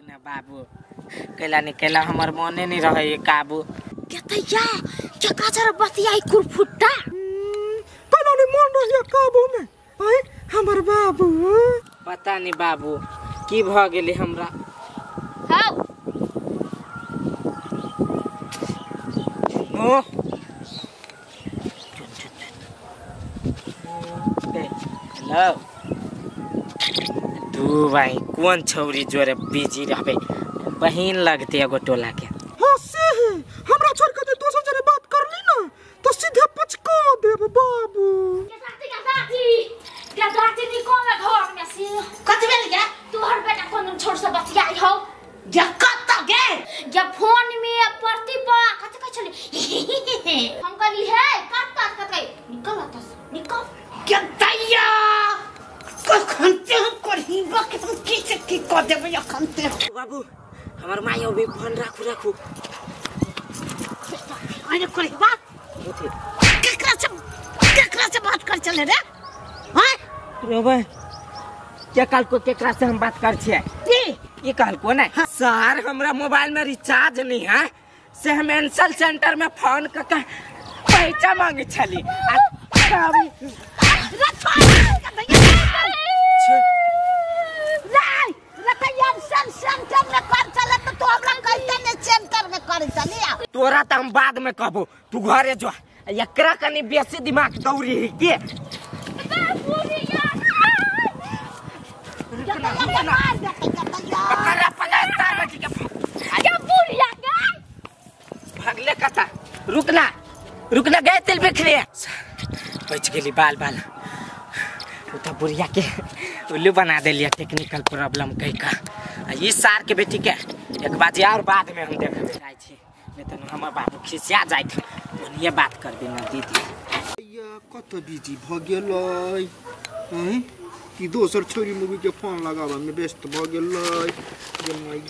ना बाबू कैला निकला हमार मने नहीं रहे काबू केतैया केकरा जरा बतियाई कुरफुट्टा कैला नहीं मन रहे काबू में आई हमर बाबू पता नहीं बाबू की भ गेली हमरा हां ओ हेलो तू भाई कौन छौरी जोरे बिजी रहबे बहिन लगते एगो टोला के हां से हमरा छोड़ के दोसर जरे बात कर ली ना तो सीधे पचका देब बाबू क्या दाती निकल घर में से कथि भेल गे तोहर बेटा कोन छोड़ से बतियाई हो जा कत गे जब फोन में प्रतिभा कथि कह चली हम कहली है कत कत निकल आता निकल क्या दैया कखनते हम करहीबा के हम की कर देबे अखनते बाबू हमर माई अभी फोन राखू आने करहीबा केकरा से बात कर चले रे हां रोबे क्या काल को केकरा से हम बात कर छिए ये काल को ना सर हमरा मोबाइल में रिचार्ज नहीं है से हम एंसल सेंटर में फोन करके पैसा मांगे छली तोरा तो हम बाद में कहबो तू घरे जो एकरा कनी बेसी दिमाग दौड़ी है के भागले कथा रुकना गए तिल बिखरे बच गेली बाल तो बुढ़िया के उल्लू बना दिलिया टेक्निकल प्रॉब्लम कह का इस सार के बेटी के एक बाजी और बाद में हम देखे जाए छी नहीं तो हमर बाबू खिसिया जाए थे ओनिए बात कर देना दीदी या कत बिजी भ गेलै हैं कि दोसर छोरी मूवी के फोन लगाबा में व्यस्त भ गेलै जे माई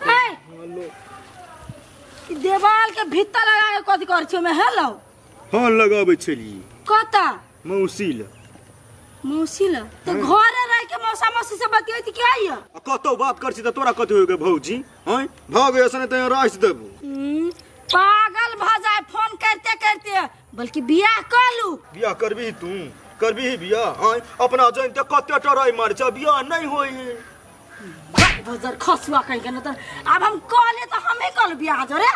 हेलो देवाल के भीतर लगा के कथि कर छियो में हेलो हां लगाबै छली कता मौसील तो घरे रह के मौसा मौसी से बतियै त क्या आइया कतो बात कर छी त तोरा कथि हो गे भौजी हैं भाग ऐसने त राइस देबू पागल भ जाए फोन करते बल्कि बियाह कर लू बियाह करबी तू करबी बियाह हैं अपना जन त कते टराई मार छ बियाह नहीं होई बजर खसुआ कहीं के न त अब हम कहले त हमें कल बियाह जरे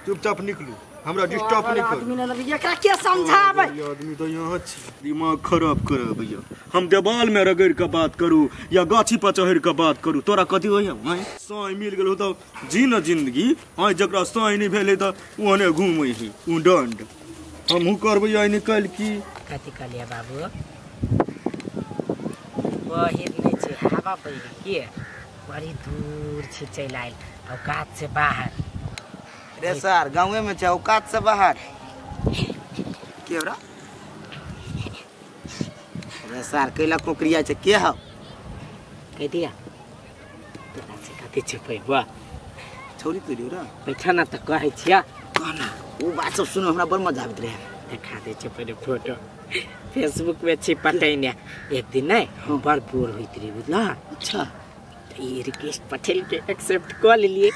चुपचाप निकलू हमरा डिस्टर्ब नहीं कर आदमी न एकरा के समझाबै आदमी तो यहाँ छी दिमाग खराब करे भैया हम देवाल में रगड़ के बात करू या गाछी पर चढ़ के बात करू तोरा कथि होय हैं साई मिल गेल तो जी न जिंदगी हैं जकरा साई नहीं भेले त ओने घूमै ही उ दंड हमहु करबै आई निकल की कथि कहलिया बाबू बहिर नहीं छे हवा बहि के बड़ी दूर छे चल आइल औकात से बाहर रे सर गाँव में चौकात से बाहर के बरा रे सर कैला कोकरिया छ के ह कह दिया तोरा से कथि छुपैबा छोरी तोरी रे बैठा ना त कहै छिया कहना वो बात सब सुनो हमरा बड़ मजा आबत रहे देखा दे छे पहले फोटो फेसबुक में छिपटैने एक दिन नहीं बड़ बोर होइत रही बुझला अच्छा तो ये रिक्वेस्ट पटेल के एक्सेप्ट कर लिए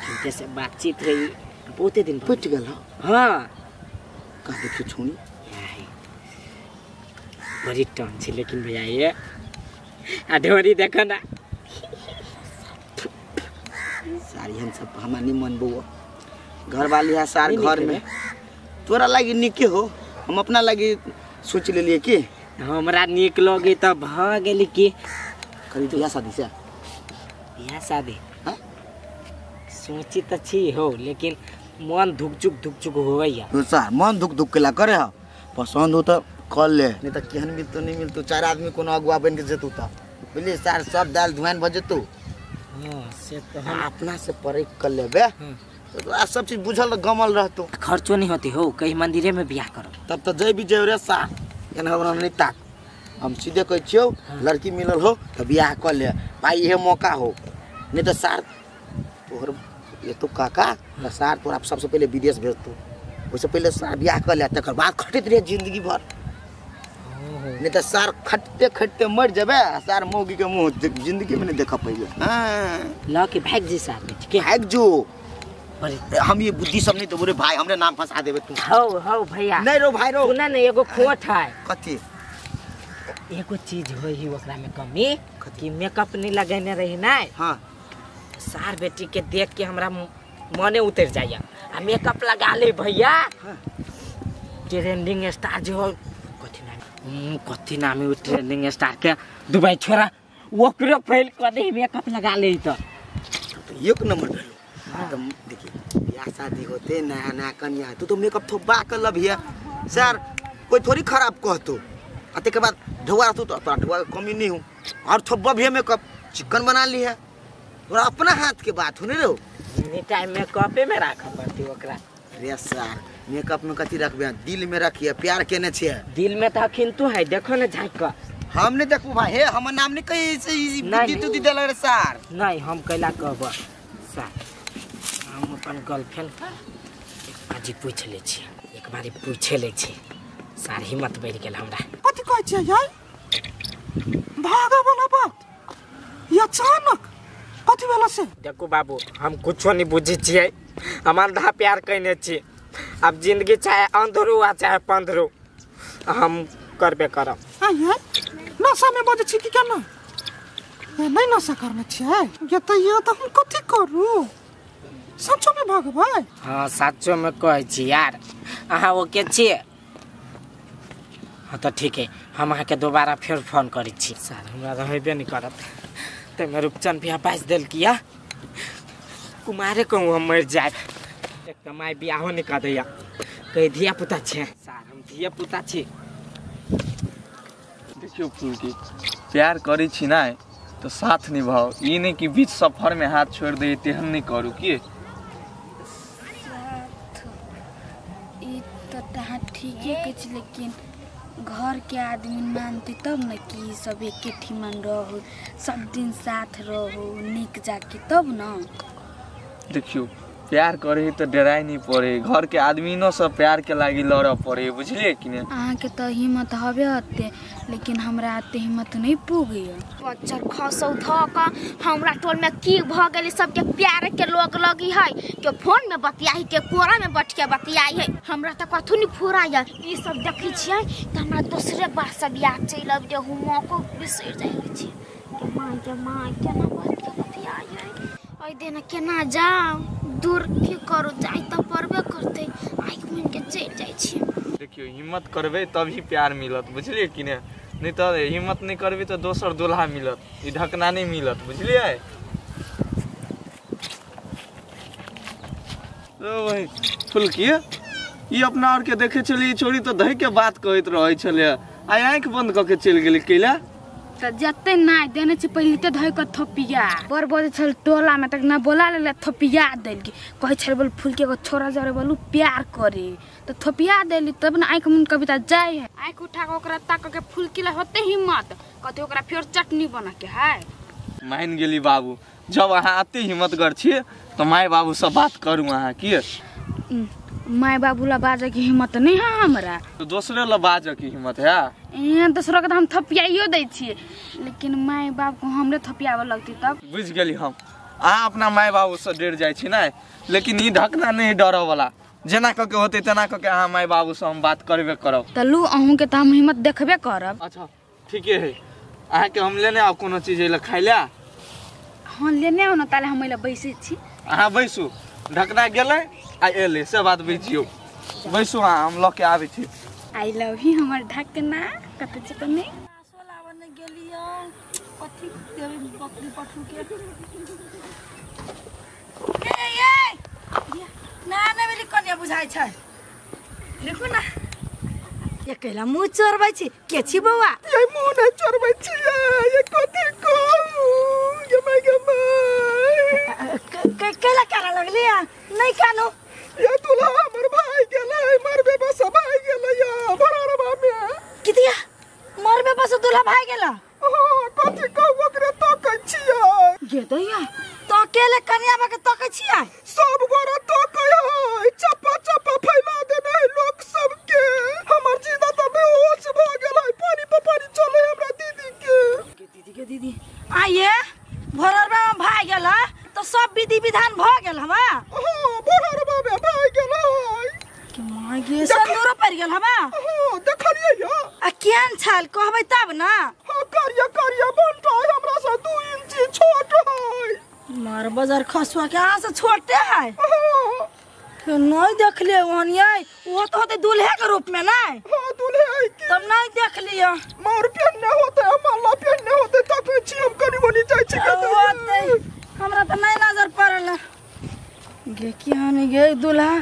उनके से बातचीत रही बहुते दिन पट गल हाँ का देखियो छोनी बड़ी टन छे लेकिन भैया ये अधोरी देखो ना सारी हम सब हमरा नहीं मन बो घर वाली है सार घर में तोरा लागी निके हो हम अपना लागी सोच लेलिए कि हमरा निक लगे त भ गेली की करी तो शादी से बियाह शादी हां सोची त छी हो लेकिन मन धुक होइया तो सर मन धुक केला करे ह पसंद हो त कर ले नहीं त केहन मिलतो नहीं मिलतो चार आदमी कोनो अगुआ बन के जेतू त बुझली सर सब दाल धुआन बजतू हां से तो हम अपना से परख कर लेबे तो सब चीज बुझल गमल रहतो खर्चो नहीं होती हो कहीं मंदिरे में बियाह करो तब तो जय भी जय रे सा एन हमरा नहीं ताक हम सीधे कह छियो लड़की मिलल हो तो बियाह कर ले भाई ये मौका हो नहीं तो सार तोहर ये तो काका तो सार तोरा सबसे पहले विदेश भेजतो उससे पहले सार बियाह कर ले तकर बाद खटत रहे जिंदगी भर हो नहीं तो सार खटते खटते मर जाबे। सार मौगी के मुंह जिंदगी में नहीं देखा पाइए। हां ला के भाग जी सार बेटी के भाग जो। हम ये बुद्धि सब नहीं तो बोले भाई हमरे नाम फंसा देबे तू। हो भैया नहीं रो भाई रो। सुना नहीं एगो खोट है कथी एगो चीज होई ओकरा में कमी कि मेकअप नहीं लगेने रही ना। हां सार बेटी के देख के हमरा मने उतर जाया आ मेकअप लगा ले भैया। ट्रेंडिंग स्टार जो कथी नाम है ट्रेंडिंग स्टार के दुबई छोरा ओकरे पहल कदे मेकअप लगा ले तो एक नंबर भेलो। एकदम देखिए ब्याह शादी होते नया नया कन्या तू तो मेकअप थोबा कर लभिया सर कोई थोड़ी खराब कहतो आते के बाद ढुआ तू तो ढुआ कमी नहीं हूं और थोबा भी मेकअप चिकन बना ली है और अपना हाथ के बात होने रो एनी टाइम मेकअपे में राख पड़ती ओकरा। रे सर मेकअप में कथी रखबे दिल में रखिए प्यार केने छे दिल में तो खिंतु है देखो ना झाँक कर हम नहीं देखू भाई हे हमर नाम नहीं कही से बुद्धि तू दिल रे सर नहीं हम कैला कहब सर हम अपन गर्लफ्रेंड एक बाजी पूछ ले छी एक बारी पूछे ले छी सार हिम्मत बढ़ गेल हमरा। कथी कहै छियै यार भागा वाला बात ये अचानक कथी वाला से देखो बाबू हम कुछो नहीं बुझे छियै हम अंधा प्यार कइने छी अब जिंदगी चाहे अंधरू आ चाहे पंधरू हम करबे करब। यार नशा में बजे छी कि केना ये नहीं नशा करना छियै ये तो हम कथी करू सचो में भागबै। हाँ सचो में कहै छी यार अहाँ ओके छी। हाँ तो ठीक है हम अहाँ के दोबारा फिर फोन करै छी। सर हमरा रहबे नहीं करत तमे रूपचंद भी पास देल किया कुमारे कहूँ हम मर जाए एक तो माय बियाहो नहीं कर दैया कहीं धिया पुता छे सर हम धिया पुता छी। देखियो फुलकी प्यार करी छी ना तो साथ निभाओ ये नहीं कि बीच सफर में हाथ छोड़ दे तेहन नहीं करू कि ठीक है लेकिन घर के आदमी मानते तब न कि सब एक ठिमन रहो सब दिन साथ रहो निक जाके तब न। देखियो प्यार करे तो डराई नहीं पड़े घर के आदमी न सब प्यार के लागी लड़ पड़े बुझलिए कि नहीं। अहाँ के तो हिम्मत हबे हते लेकिन हमरा आते हिम्मत नहीं पुगैया। बच्चा खसौ धका हमरा टोल में की भ गेल सबके प्यार के लोग लगी है के फोन में बतियाई के कोरा में बैठ के बतियाई है हमरा त कथु नहीं फुराया ई सब देखै छियै त हमरा दूसरे बार सब याद चल अब जे हुमो को बिसर जाय छी के मां केना बात के बतियाई है ओइ दिन केना जाओ दूर के करो जाई त परबे करते आइ मन के चल जाय छी। देखियो हिम्मत करबे तभी प्यार मिलत बुझलिए कि नहीं तो हिम्मत नहीं करबे तो दोसर दुल्हा मिलत ई ढकना नहीं मिलत बुझलिए। तो भाई फुलकी ये अपना और के देखे चली छोड़ी तो दही के बात कहत रहे छले आई आंख बंद क के चल गेली केला त जते नाय देने छी पहिले त धय क थपिया बर बजे छल टोला में तक ना बोला ले थपिया देल की कहे छल बोल फुलके को छोरा जरे बोलू प्यार करे त थपिया देली तब ना आंख मन कविता जाय है आंख उठा के ओकरा ताक के फुलकी ला होते हिम्मत कहते ओकरा फिर चटनी बना के है मान गेली बाबू जब अहाँ आते हिम्मत कर छी तो माय बाबू से बात करू अहाँ की माय बाबू ला बाजे की हिम्मत नहीं है हमरा तो दूसरे ला बाजे की हिम्मत है ए दूसरा के हम थपियाइयो दै छी लेकिन माय बाप को हमरे थपियावे लगती तब बुझ गेली हम अहाँ अपना माय बाबू से डर जाय छी ना लेकिन ई ढकना नहीं डर वाला जेना क के होते तेना क के अहाँ माय बाबू से हम बात करबे करब त लू अहू के त हम हिम्मत देखबे करब। अच्छा ठीक है अहाँ के हम लेने आउ कोनो चीज ले खाइ ला हां लेने आउ न ताले हम ले बैसे छी अहाँ बैसू ढकना गेले आ एले से बात बैठियो बैसू हम ल के आबै छी। आई लव यू हमर ढकना कत चिकने सोलावन गेलियो कथि देबे बकरी पठू के ए ना ना मेरी कन्या बुझाइ छै देखो ना ये केला मुंह चोरबै छी के छी बौआ ये मुंह नहीं चोरबै छी ये कथी को ये मैं केला करा लगली नहीं कानो ये दूल्हा हमर भाई गेलै मरबे बस भाई गेलै या भररबा में कितिया मरबे बस दूल्हा भाई गेला हां कथी कहू ओकरे तो कहै छियै गे दैया तो अकेले कन्या बा के तो कहै छियै सब गोरा तो कहै चप्पा चप्पा फैला देने लोग सबके हमर जीदा त बेहोश भ गेलै पानी पे भोररबा में भाग गेल है तो सब विधि विधान भ गेल हमा। हां भोररबा में भाग गेल है कि मां गे संदूर पड़ गेल हमा। हां देखलिए या आ केन छाल कहबै तब ना। हां करिया बनता है हमरा से 2 इंच छोट है। मार बाजार खसुआ के यहाँ से छोटे है। हां नहीं देख ले वहन ये वो तो होते दूल्हे के रूप में ना। हां दूल्हे है कि तब नहीं देख लिया। मार पेन्ने होते माला पेन्ने होते तक छी हम कनी बनी जाय छी होते हमरा तो नहीं नजर पड़ल गे कि हन गे दूल्हा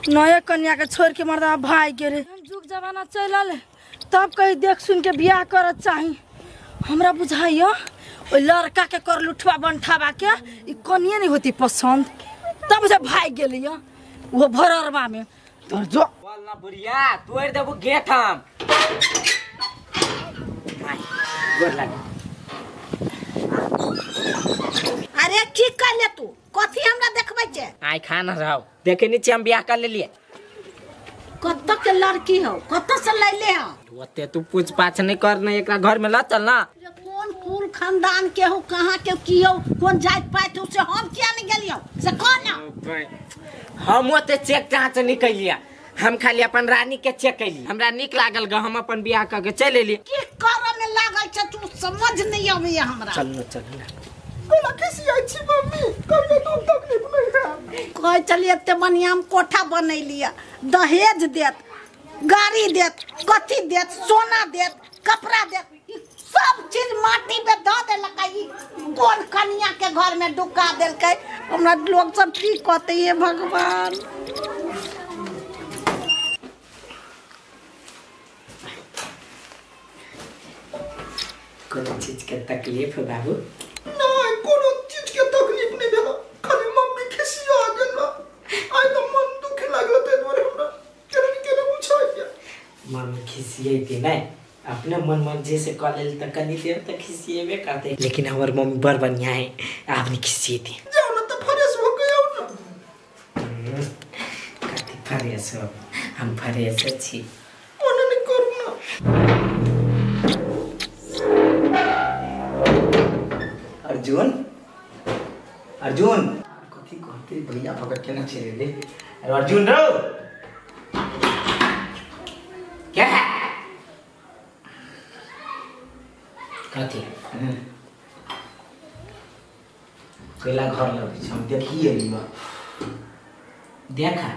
नए कन्या के छोड़ के मर्दा भाई गे रे। जुग जमाना चलल तब कहीं देख सुन के बियाह करत चाही। हमरा बुझाइयो ओ लड़का के कर लुठवा बनठावा के ई कनिए नहीं होती पसंद तब से भाग गेलियो वो भररवा में। तोर जो बोल ना बुढ़िया तोड़ देबो गेट हम। गोर लाग। अरे की कर ले तू कथी हमरा देखबै छे। आई खाना रहो देखे नीचे हम बियाह कर लेलिए। कत्त के लड़की हो कत्त से लैले हो। ओते तू पूछ पाछ नहीं करना एकरा घर में ला चल ना। कौन कुल खानदान के हो कहां के की हो कौन जात पात हो से हम किया नहीं गेलियो से कौन ना। हम ओते चेक जांच नहीं कैलिया हम खाली अपन रानी के चेक कैली हमरा निक लागल ग हम अपन बियाह क के चल एली। की करम में लागल छ तू समझ नहीं आवे हमरा। चल न चल न कोला किसी आई छी मम्मी कहियो तुम तकलीफ नहीं है। कह चलिए ते बढ़िया हम कोठा बनैलिया दहेज देत गाड़ी देत कथी देत सोना देत कपड़ा देत सब चीज माटी पे ध देलक। ई कौन कन्या के घर में डुका देलकै हमरा लोग सब की कहते ये भगवान। कोनो चीज के तकलीफ है बाबू। नहीं कोनो चीज के तकलीफ नहीं भेला खाली मम्मी खिसिया गेल आई तो मन दुख लागल ते द्वारे हमरा केना बुझाइया। मन खिसिए थी नहीं अपने मन मर्जी से कॉल त कनी देर तक खिसिएबे करते लेकिन हमर मम्मी बड़ बढ़िया है आप नहीं खिसिए थी। जाओ ना तो फ्रेश हो गया ना। कथी फ्रेश हो हम फ्रेश छी। ओने नहीं करू ना। अर्जुन अर्जुन कथी कहते भैया पकड़ के ना छेड़े दे। अरे अर्जुन रो क्या है कथी कैला घर लगे हम देखिए लीबा देखा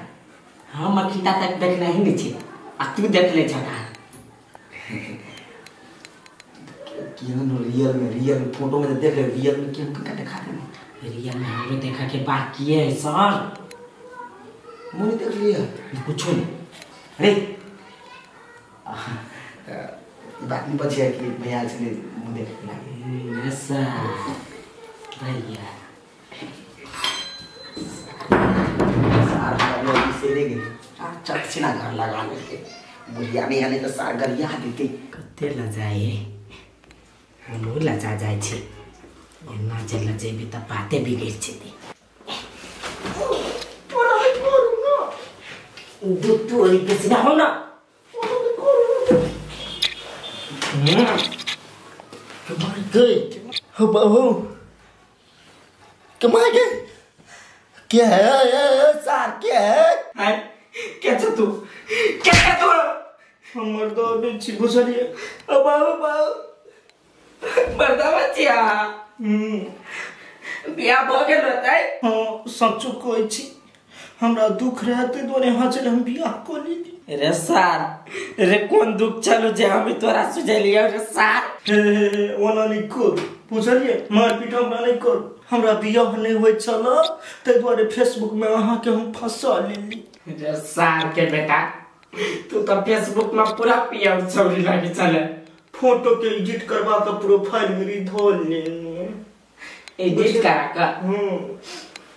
हम अखिता तक देखना ही नहीं छे आ तू देख ले जगह किन रियल में फोटो में तो देख ले रियल में क्यों का दिखा दे। रियल में हमने देखा के बाकी है सर मुझे देख लिया कुछ नहीं। अरे बात नहीं बची है कि भैया से मुझे देख लिया ऐसा भैया सार लोग से ले गए चट से ना घर लगा के बुढ़िया नहीं आने तो सार गरिया देते कते लजाए हम लजा जाए छे ना जे लजेबी त बाते बिगड़ छे ती ओना नहीं करू ना। दू तू ओरी के सिना हो ना कमाल गए हो बाबू कमाल गए क्या है सार क्या है क्या छ तू क्या है तू हमर दो बेची बुझलिए अब बाबू बर्दा बचिया बियाह भ गेल रहतै। हां सच्चो कहै छी हमरा दुख रहते दोरे हां चल हम बियाह को ली। रे सार रे कौन दुख चलो जे हम तोरा सुझलियो रे सार ओना नहीं कर बुझलिए मारपीट हमरा नहीं कर हमरा बियाह नहीं होय चलो ते द्वारे फेसबुक में अहाँ के हम फंसा लेली। रे सार के बेटा तू तो फेसबुक में पूरा पिया छौरी लागी चले फोटो के एडिट करवा के प्रोफाइल मेरी धोल लेनी एडिट करा का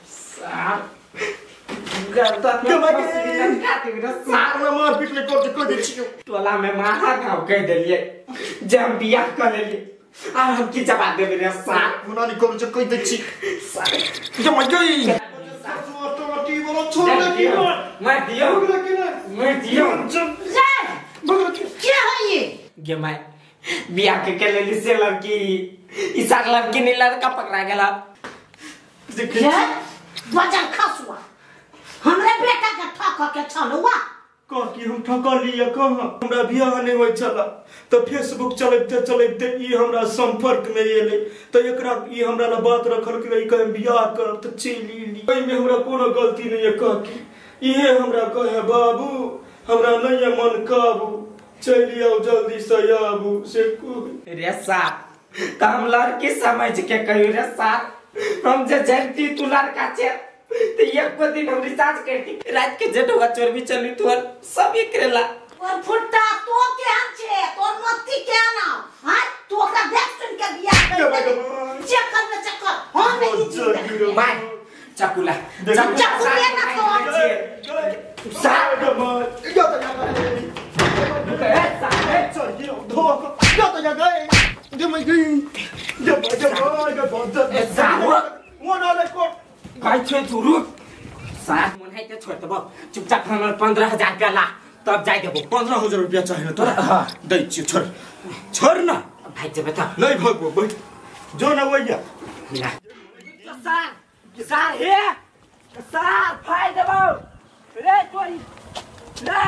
सार गर्दा के बाकी खाती रे सार हमरा मारपीट नहीं कर कह दे छी टोला में माथा घाव कह देलिए जे हम बियाह कर लेली आ हम की जवाब देबे रे सार ओना नहीं कर कह दे छी सार जमा गई ऑटोमेटिक बोलो छोड़ दे मैं दियो क्या है ये गे मैं बियाह के लेली से लड़की ई सार लड़की ने लड़का पकड़ा गेला वजन खसुआ हमरे बेटा के ठक के छलुआ कह कि हम ठकलिए कहाँ हमरा बियाह नहीं होय छला तो फेसबुक चलते ई हमरा संपर्क में एले तो एकरा ई हमरा ला बात रखल कि कहे बियाह कर तो चली ली ओइ में हमरा कोनो गलती नहीं है कह कि इहे हमरा कहे बाबू हमरा नहीं है मन काबू चली आओ जल्दी से आबू से रे सार त हम लड़की समझ के कहियो रे सार हम जे जानती तू लड़का छे तो एक को दिन हम रिचार्ज करती रात के जेठवा चोर भी चली तू सब करेला और फुट्टा तो के छे तोर मत्ती के ना हां तू ओकरा देख सुन के बियाह कर चक्कर में चक्कर हम नहीं जीते माय चकुला चकुला ना तो सार गमत यो तो चुपचाप 15,000 रुपया ला तब जाए देबो 15,000 रुपया चाहिए तोरा दै छी छोड़ ना भाई जब बता नहीं भगबो भाई जो ना भैया सार हे सार फाय देबो रे तोरी रे